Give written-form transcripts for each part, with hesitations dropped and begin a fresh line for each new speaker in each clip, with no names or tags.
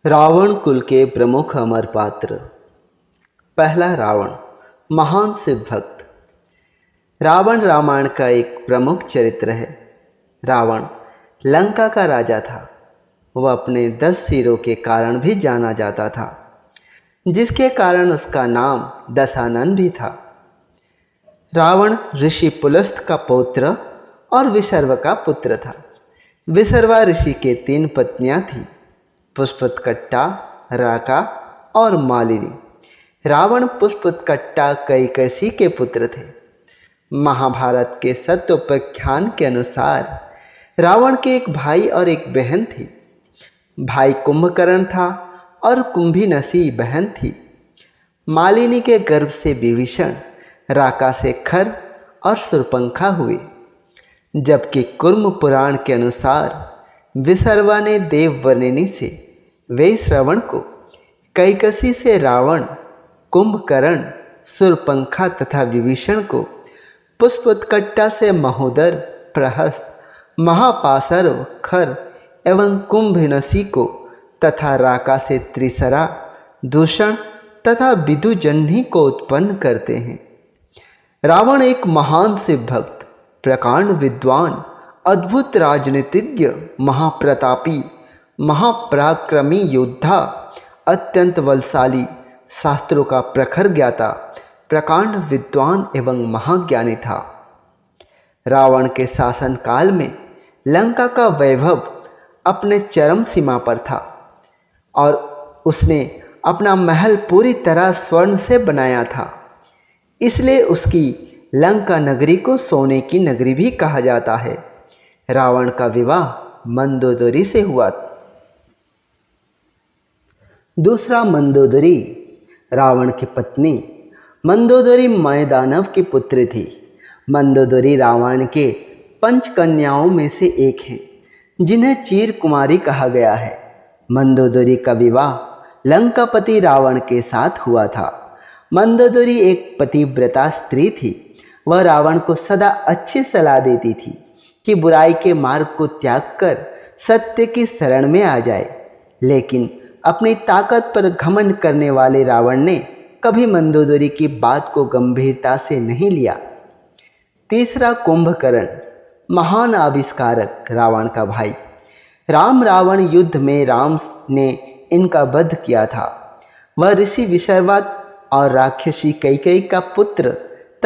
रावण कुल के प्रमुख अमर पात्र। पहला रावण, महान शिव भक्त। रावण रामायण का एक प्रमुख चरित्र है। रावण लंका का राजा था। वह अपने 10 सिरों के कारण भी जाना जाता था, जिसके कारण उसका नाम दशानन भी था। रावण ऋषि पुलस्त्य का पौत्र और विशर्वा का पुत्र था। विशर्वा ऋषि के 3 पत्नियां थीं, पुष्पतकट्टा, राका और मालिनी। रावण पुष्पतकट्टा कैकसी के पुत्र थे। महाभारत के सत्योपाख्यान के अनुसार रावण के एक भाई और एक बहन थी। भाई कुंभकर्ण था और कुंभीनसी बहन थी। मालिनी के गर्भ से विभीषण, राका से खर और शूर्पणखा हुए, जबकि कुर्म पुराण के अनुसार विशर्वा ने देववर्णिनी से वैश्रवण को, कैकसी से रावण, कुंभकर्ण, शूर्पणखा तथा विभीषण को, पुष्पतकट्टा से महोदर, प्रहस्त, महापाशर्व, खर एवं कुंभीनसी को तथा राका से त्रिसरा, दूषण तथा विदुजन्ही को उत्पन्न करते हैं। रावण एक महान शिव भक्त, प्रकांड विद्वान, अद्भुत राजनीतिज्ञ, महाप्रतापी, महापराक्रमी योद्धा, अत्यंत बलशाली, शास्त्रों का प्रखर ज्ञाता, प्रकांड विद्वान एवं महाज्ञानी था। रावण के शासन काल में लंका का वैभव अपने चरम सीमा पर था और उसने अपना महल पूरी तरह स्वर्ण से बनाया था। इसलिए उसकी लंका नगरी को सोने की नगरी भी कहा जाता है। रावण का विवाह मंदोदरी से हुआ। दूसरा मंदोदरी। रावण की पत्नी मंदोदरी मयदानव की पुत्री थी। मंदोदरी रावण के 5 कन्याओं में से एक हैं, जिन्हें चीर कुमारी कहा गया है। मंदोदरी का विवाह लंकापति रावण के साथ हुआ था। मंदोदरी एक पतिव्रता स्त्री थी। वह रावण को सदा अच्छी सलाह देती थी कि बुराई के मार्ग को त्याग कर सत्य की शरण में आ जाए, लेकिन अपनी ताकत पर घमंड करने वाले रावण ने कभी मंदोदरी की बात को गंभीरता से नहीं लिया। तीसरा कुंभकर्ण, महान आविष्कारक, रावण का भाई। राम रावण युद्ध में राम ने इनका वध किया था। वह ऋषि विशर्वा और राक्षसी कैकेयी का पुत्र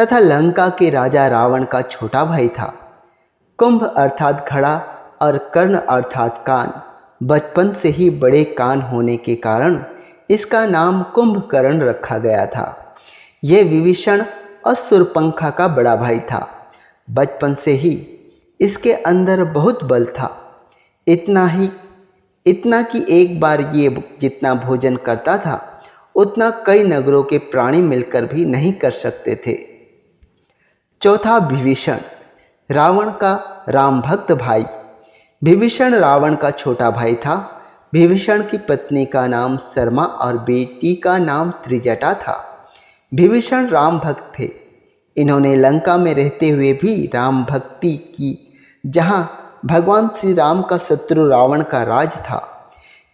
तथा लंका के राजा रावण का छोटा भाई था। कुंभ अर्थात घड़ा और कर्ण अर्थात कान। बचपन से ही बड़े कान होने के कारण इसका नाम कुंभकर्ण रखा गया था। यह विभीषण और शूर्पणखा का बड़ा भाई था। बचपन से ही इसके अंदर बहुत बल था। इतना कि एक बार ये जितना भोजन करता था उतना कई नगरों के प्राणी मिलकर भी नहीं कर सकते थे। चौथा विभीषण, रावण का राम भक्त भाई। विभीषण रावण का छोटा भाई था। विभीषण की पत्नी का नाम शर्मा और बेटी का नाम त्रिजटा था। विभीषण राम भक्त थे। इन्होंने लंका में रहते हुए भी राम भक्ति की, जहां भगवान श्री राम का शत्रु रावण का राज था,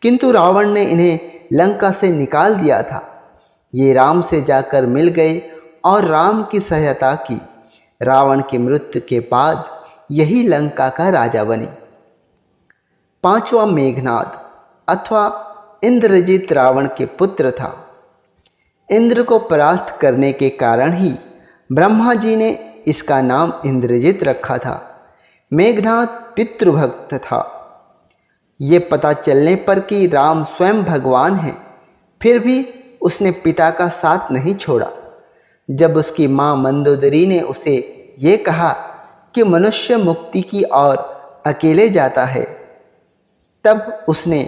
किंतु रावण ने इन्हें लंका से निकाल दिया था। ये राम से जाकर मिल गए और राम की सहायता की। रावण की मृत्यु के बाद यही लंका का राजा बने। पांचवा मेघनाद अथवा इंद्रजित रावण के पुत्र था। इंद्र को परास्त करने के कारण ही ब्रह्मा जी ने इसका नाम इंद्रजित रखा था। मेघनाद पितृभक्त था। ये पता चलने पर कि राम स्वयं भगवान हैं, फिर भी उसने पिता का साथ नहीं छोड़ा। जब उसकी माँ मंदोदरी ने उसे ये कहा कि मनुष्य मुक्ति की ओर अकेले जाता है, तब उसने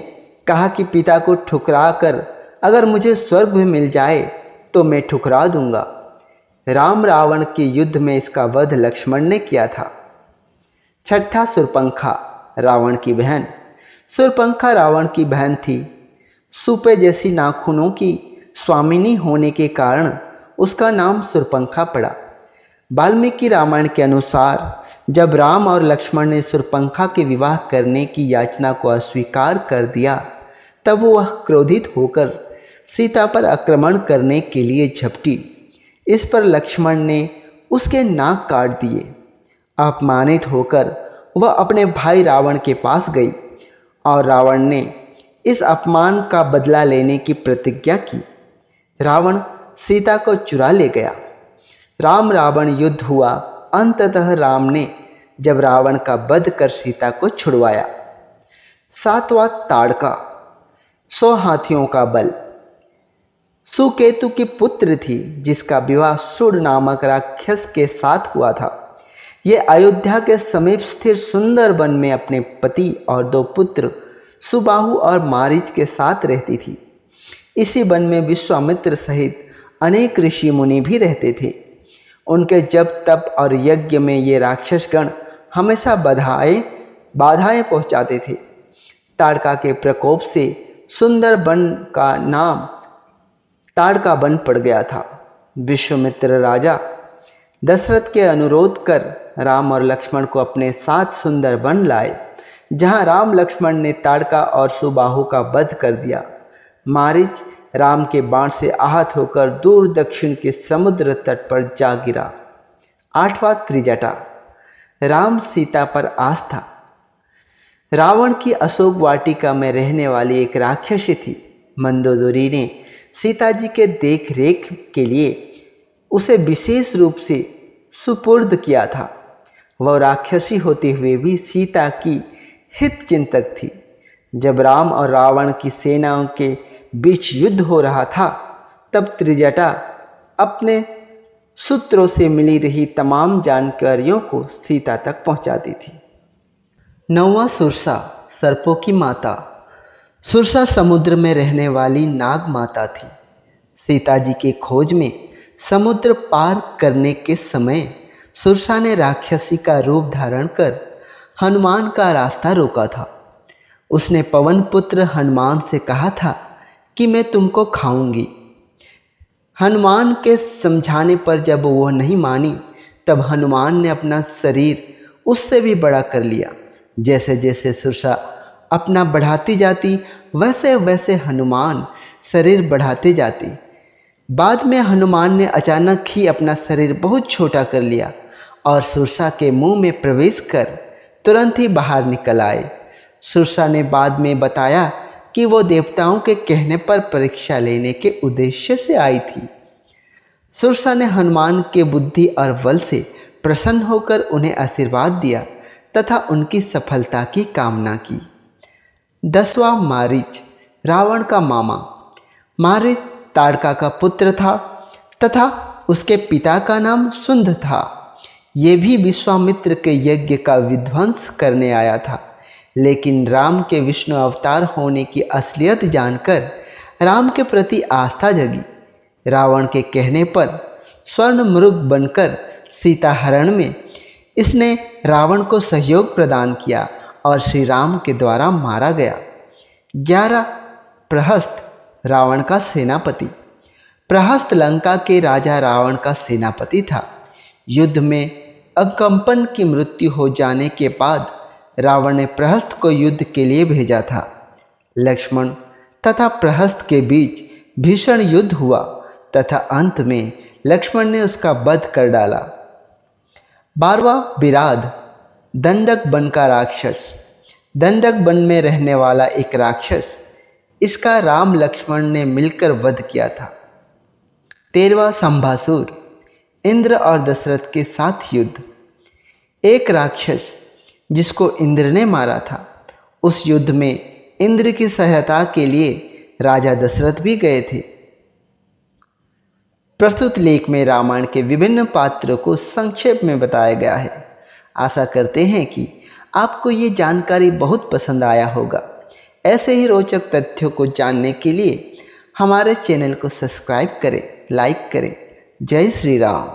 कहा कि पिता को ठुकरा कर अगर मुझे स्वर्ग भी मिल जाए तो मैं ठुकरा दूंगा। राम रावण के युद्ध में इसका वध लक्ष्मण ने किया था। छठा शूर्पणखा, रावण की बहन। शूर्पणखा रावण की बहन थी। सूपे जैसी नाखूनों की स्वामिनी होने के कारण उसका नाम शूर्पणखा पड़ा। वाल्मीकि रामायण के अनुसार जब राम और लक्ष्मण ने शूर्पणखा के विवाह करने की याचना को अस्वीकार कर दिया, तब वह क्रोधित होकर सीता पर आक्रमण करने के लिए झपटी। इस पर लक्ष्मण ने उसके नाक काट दिए। अपमानित होकर वह अपने भाई रावण के पास गई और रावण ने इस अपमान का बदला लेने की प्रतिज्ञा की। रावण सीता को चुरा ले गया। राम रावण युद्ध हुआ। अंततः राम ने जब रावण का वध कर सीता को छुड़वाया। 7वां ताड़का, 100 हाथियों का बल। सुकेतु की पुत्र थी जिसका विवाह सुर नामक राक्षस के साथ हुआ था। ये अयोध्या के समीप स्थिर सुंदर वन में अपने पति और 2 पुत्र सुबाहु और मारीच के साथ रहती थी। इसी वन में विश्वामित्र सहित अनेक ऋषि मुनि भी रहते थे। उनके जप तप और यज्ञ में ये राक्षसगण हमेशा बाधाएं पहुंचाते थे। ताड़का के प्रकोप से सुंदर वन का नाम ताड़का वन पड़ गया था। विश्वामित्र राजा दशरथ के अनुरोध कर राम और लक्ष्मण को अपने साथ सुंदर वन लाए, जहां राम लक्ष्मण ने ताड़का और सुबाहु का वध कर दिया। मारीच राम के बाण से आहत होकर दूर दक्षिण के समुद्र तट पर जा गिरा। 8वां त्रिजटा, राम सीता पर आस्था। रावण की अशोक वाटिका में रहने वाली एक राक्षसी थी। मंदोदरी ने सीता जी के देख रेख के लिए उसे विशेष रूप से सुपुर्द किया था। वह राक्षसी होते हुए भी सीता की हित चिंतक थी। जब राम और रावण की सेनाओं के बीच युद्ध हो रहा था, तब त्रिजटा अपने सूत्रों से मिली रही तमाम जानकारियों को सीता तक पहुंचाती थी। 9वां सुरसा, सर्पों की माता। सुरसा समुद्र में रहने वाली नाग माता थी। सीता जी के खोज में समुद्र पार करने के समय सुरसा ने राक्षसी का रूप धारण कर हनुमान का रास्ता रोका था। उसने पवन पुत्र हनुमान से कहा था कि मैं तुमको खाऊंगी। हनुमान के समझाने पर जब वह नहीं मानी, तब हनुमान ने अपना शरीर उससे भी बड़ा कर लिया। जैसे जैसे सुरसा अपना बढ़ाती जाती, वैसे वैसे हनुमान शरीर बढ़ाते जाती। बाद में हनुमान ने अचानक ही अपना शरीर बहुत छोटा कर लिया और सुरसा के मुंह में प्रवेश कर तुरंत ही बाहर निकल आए। सुरसा ने बाद में बताया कि वो देवताओं के कहने पर परीक्षा लेने के उद्देश्य से आई थी। सुरसा ने हनुमान के बुद्धि और बल से प्रसन्न होकर उन्हें आशीर्वाद दिया तथा उनकी सफलता की कामना की। 10वां मारीच, रावण का मामा। मारीच ताड़का का पुत्र था तथा उसके पिता का नाम सुंध था। ये भी विश्वामित्र के यज्ञ का विध्वंस करने आया था, लेकिन राम के विष्णु अवतार होने की असलियत जानकर राम के प्रति आस्था जगी। रावण के कहने पर स्वर्ण मृग बनकर सीता हरण में इसने रावण को सहयोग प्रदान किया और श्री राम के द्वारा मारा गया। 11 प्रहस्त, रावण का सेनापति। प्रहस्त लंका के राजा रावण का सेनापति था। युद्ध में अकंपन की मृत्यु हो जाने के बाद रावण ने प्रहस्त को युद्ध के लिए भेजा था। लक्ष्मण तथा प्रहस्त के बीच भीषण युद्ध हुआ तथा अंत में लक्ष्मण ने उसका वध कर डाला। 12वां विराध, दंडक वन का राक्षस। दंडक वन में रहने वाला एक राक्षस, इसका राम लक्ष्मण ने मिलकर वध किया था। 13वां संभासुर, इंद्र और दशरथ के साथ युद्ध। एक राक्षस जिसको इंद्र ने मारा था, उस युद्ध में इंद्र की सहायता के लिए राजा दशरथ भी गए थे। प्रस्तुत लेख में रामायण के विभिन्न पात्रों को संक्षेप में बताया गया है। आशा करते हैं कि आपको ये जानकारी बहुत पसंद आया होगा। ऐसे ही रोचक तथ्यों को जानने के लिए हमारे चैनल को सब्सक्राइब करें, लाइक करें। जय श्री राम।